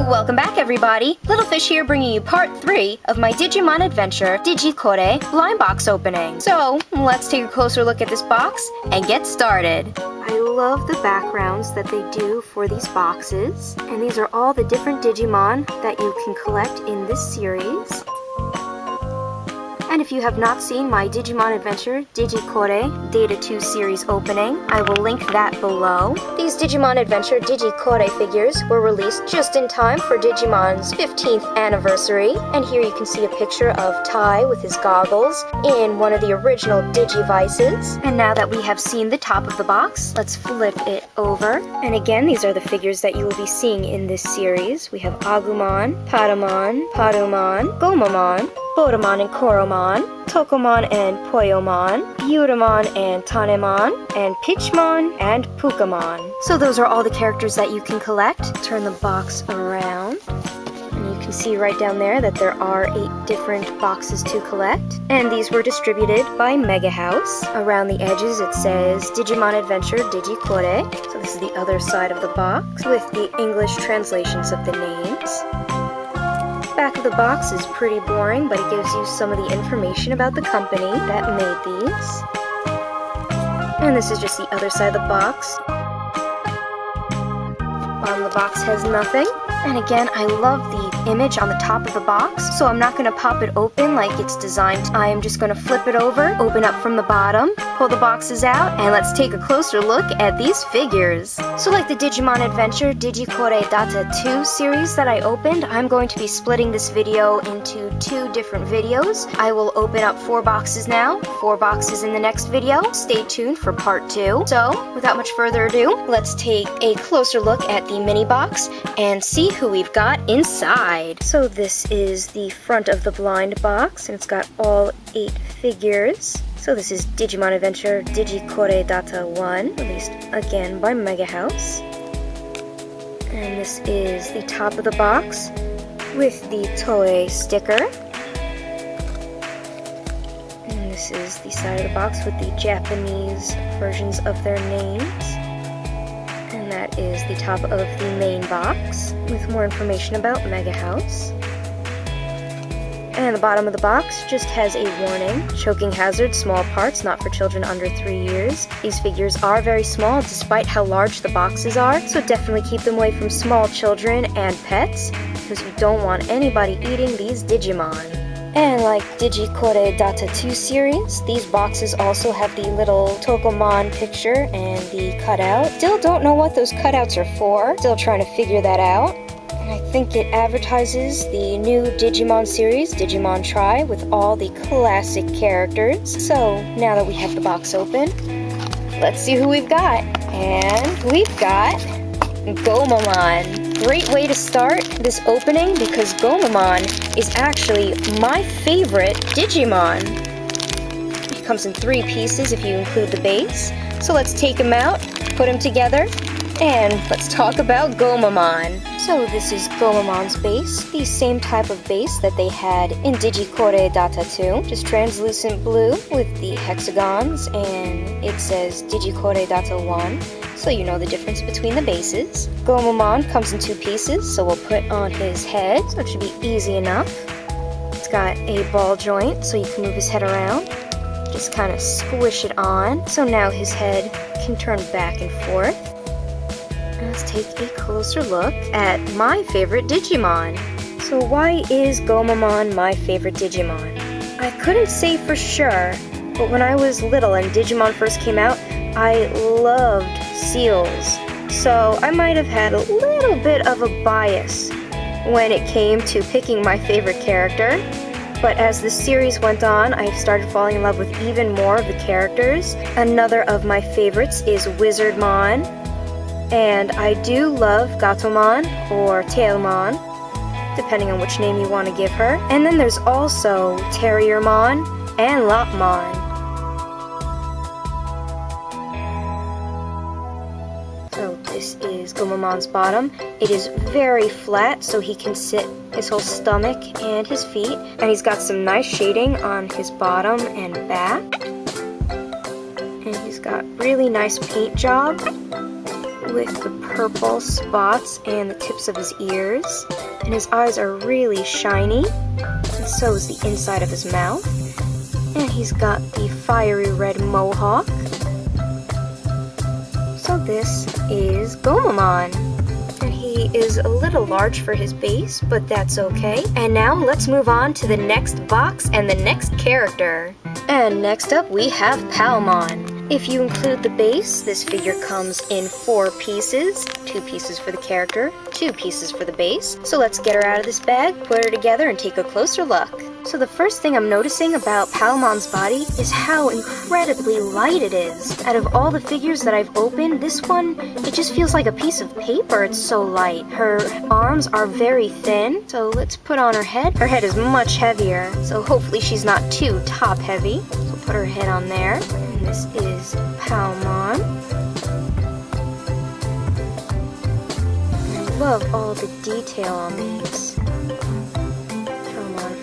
Welcome back, everybody! Little Fish here bringing you part 3 of my Digimon Adventure Digi blind box opening. So, let's take a closer look at this box and get started. I love the backgrounds that they do for these boxes. And these are all the different Digimon that you can collect in this series. And if you have not seen my Digimon Adventure Digi Data 2 series opening, I will link that below. These Digimon Adventure Digi figures were released just in time for Digimon's 15th anniversary. And here you can see a picture of Tai with his goggles in one of the original Digivices. And now that we have seen the top of the box, let's flip it over. And again, these are the figures that you will be seeing in this series. We have Agumon, Patamon, Parumon, Gomamon, Bodamon and Koromon, Tokomon and Poyomon, Yuromon and Tanemon, and Pitchmon and Pukamon. So those are all the characters that you can collect. Turn the box around. And you can see right down there that there are 8 different boxes to collect. And these were distributed by MadHouse. Around the edges it says Digimon Adventure Digi. So this is the other side of the box with the English translations of the names. Back of the box is pretty boring, but it gives you some of the information about the company that made these. And this is just the other side of the box. Bottom of the box has nothing. And again, I love the image on the top of the box, so I'm not going to pop it open like it's designed. I am just going to flip it over, open up from the bottom, pull the boxes out, and let's take a closer look at these figures. So like the Digimon Adventure Digi Data 2 series that I opened, I'm going to be splitting this video into 2 different videos. I will open up 4 boxes now, 4 boxes in the next video. Stay tuned for part 2. So without much further ado, let's take a closer look at the mini box and see who we've got inside. So this is the front of the blind box, and it's got all 8 figures. So this is Digimon Adventure Digi Data 1, released again by MadHouse. And this is the top of the box with the Toei sticker. And this is the side of the box with the Japanese versions of their names. And that is the top of the main box with more information about MadHouse. And the bottom of the box just has a warning: choking hazard, small parts, not for children under 3 years. These figures are very small despite how large the boxes are, so definitely keep them away from small children and pets, because you don't want anybody eating these Digimon. And like Digi Data 2 series, these boxes also have the little Tokomon picture and the cutout. Still don't know what those cutouts are for, still trying to figure that out. And I think it advertises the new Digimon series, Digimon Tri, with all the classic characters. So now that we have the box open, let's see who we've got. And we've got Gomamon. Great way to start this opening because Gomamon is actually my favorite Digimon. It comes in 3 pieces if you include the base. So let's take him out, put him together, and let's talk about Gomamon. So this is Gomamon's base, the same type of base that they had in Digi Data 2, just translucent blue with the hexagons, and it says Digi Data 1. So you know the difference between the bases. Gomamon comes in 2 pieces, so we'll put on his head, so it should be easy enough. It's got a ball joint, so you can move his head around. Just kind of squish it on, so now his head can turn back and forth. And let's take a closer look at my favorite Digimon. So why is Gomamon my favorite Digimon? I couldn't say for sure, but when I was little and Digimon first came out, I loved seals, so I might have had a little bit of a bias when it came to picking my favorite character. But as the series went on, I started falling in love with even more of the characters. Another of my favorites is Wizardmon, and I do love Gatomon or Tailmon, depending on which name you want to give her. And then there's also Terriermon and Lopmon. So this is Gomamon's bottom. It is very flat, so he can sit his whole stomach and his feet. And he's got some nice shading on his bottom and back. And he's got really nice paint job. with the purple spots and the tips of his ears. And his eyes are really shiny, and so is the inside of his mouth. And he's got the fiery red mohawk. So this is Gomamon. And he is a little large for his base, but that's okay. And now let's move on to the next box and the next character. And next up we have Palmon. If you include the base, this figure comes in 4 pieces. 2 pieces for the character, 2 pieces for the base. So let's get her out of this bag, put her together, and take a closer look. So the first thing I'm noticing about Palmon's body is how incredibly light it is. Out of all the figures that I've opened, this one, it just feels like a piece of paper, it's so light. Her arms are very thin, so let's put on her head. Her head is much heavier, so hopefully she's not too top heavy. So put her head on there, and this is Palmon. I love all the detail on these.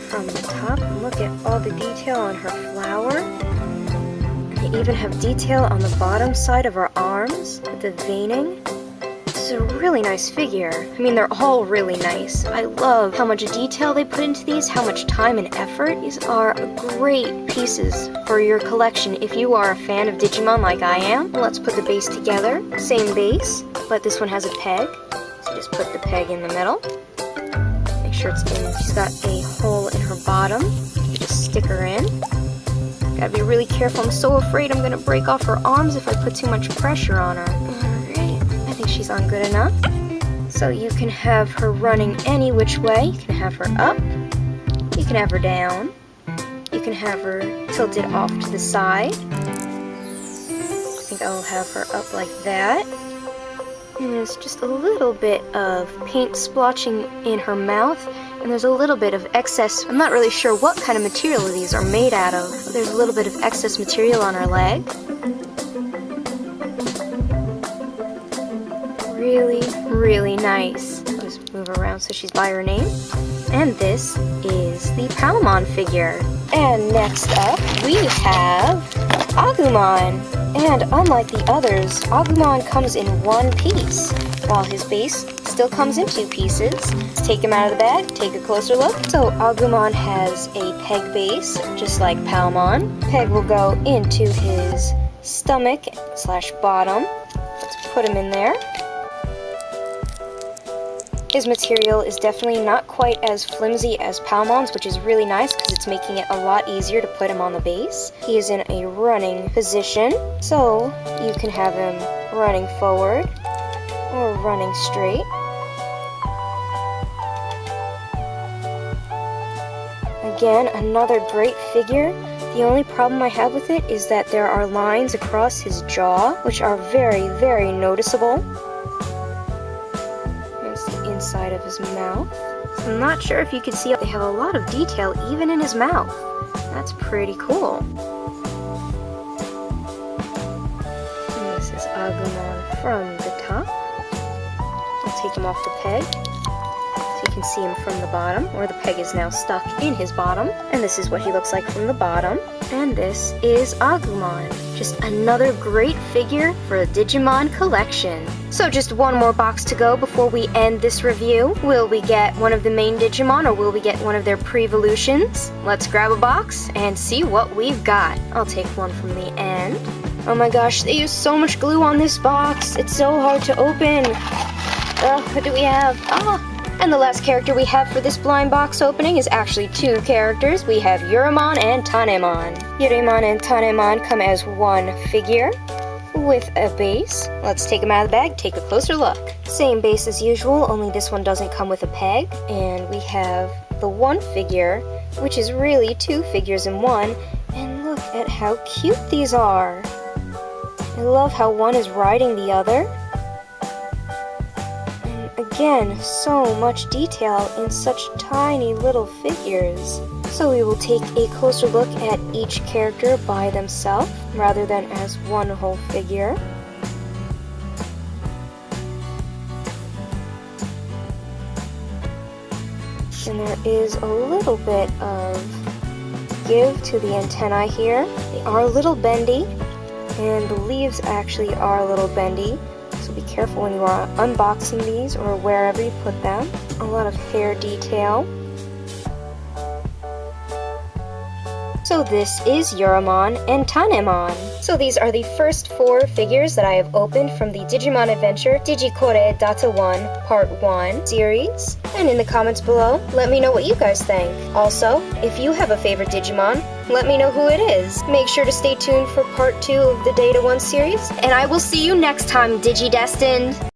From the top, and look at all the detail on her flower. They even have detail on the bottom side of her arms with the veining. This is a really nice figure. I mean, they're all really nice. I love how much detail they put into these, how much time and effort. These are great pieces for your collection if you are a fan of Digimon like I am. Let's put the base together. Same base, but this one has a peg. So just put the peg in the middle. Make sure it's in. She's got a hole in her bottom. You just stick her in. Gotta be really careful. I'm so afraid I'm gonna break off her arms if I put too much pressure on her. Alright, I think she's on good enough. So you can have her running any which way. You can have her up. You can have her down. You can have her tilted off to the side. I think I'll have her up like that. And there's just a little bit of paint splotching in her mouth, and there's a little bit of excess. I'm not really sure what kind of material these are made out of, but there's a little bit of excess material on her leg. Really, really nice. I'll just move her around so she's by her name. And this is the Palmon figure. And next up, we have Agumon. And unlike the others, Agumon comes in 1 piece, while his base still comes in 2 pieces. Let's take him out of the bag, take a closer look. So Agumon has a peg base, just like Palmon. Peg will go into his stomach / bottom. Let's put him in there. His material is definitely not quite as flimsy as Palmon's, which is really nice because it's making it a lot easier to put him on the base. He is in a running position, so you can have him running forward or running straight. Again, another great figure. The only problem I have with it is that there are lines across his jaw, which are very, very noticeable. Inside of his mouth. So I'm not sure if you can see, they have a lot of detail even in his mouth. That's pretty cool. And this is Agumon from the top. I'll take him off the peg so you can see him from the bottom, or the peg is now stuck in his bottom. And this is what he looks like from the bottom. And this is Agumon. Just another great figure for the Digimon collection. So just one more box to go before we end this review. Will we get one of the main Digimon, or will we get one of their pre-evolutions? Let's grab a box and see what we've got. I'll take one from the end. Oh my gosh, they use so much glue on this box. It's so hard to open. What do we have? And the last character we have for this blind box opening is actually 2 characters. We have Yurimon and Tanemon. Yurimon and Tanemon come as 1 figure with a base. Let's take them out of the bag, take a closer look. Same base as usual, only this one doesn't come with a peg. And we have the 1 figure, which is really 2 figures in 1. And look at how cute these are. I love how one is riding the other. Again, so much detail in such tiny little figures. So we will take a closer look at each character by themselves, rather than as one whole figure. And there is a little bit of give to the antennae here. They are a little bendy, and the leaves actually are a little bendy. So be careful when you are unboxing these or wherever you put them. A lot of hair detail. So this is Yuramon and Tanemon. So these are the first 4 figures that I have opened from the Digimon Adventure Digicore Data 1 Part 1 series. And in the comments below, let me know what you guys think. Also, if you have a favorite Digimon, let me know who it is. Make sure to stay tuned for Part 2 of the Data 1 series, and I will see you next time, Digidestined!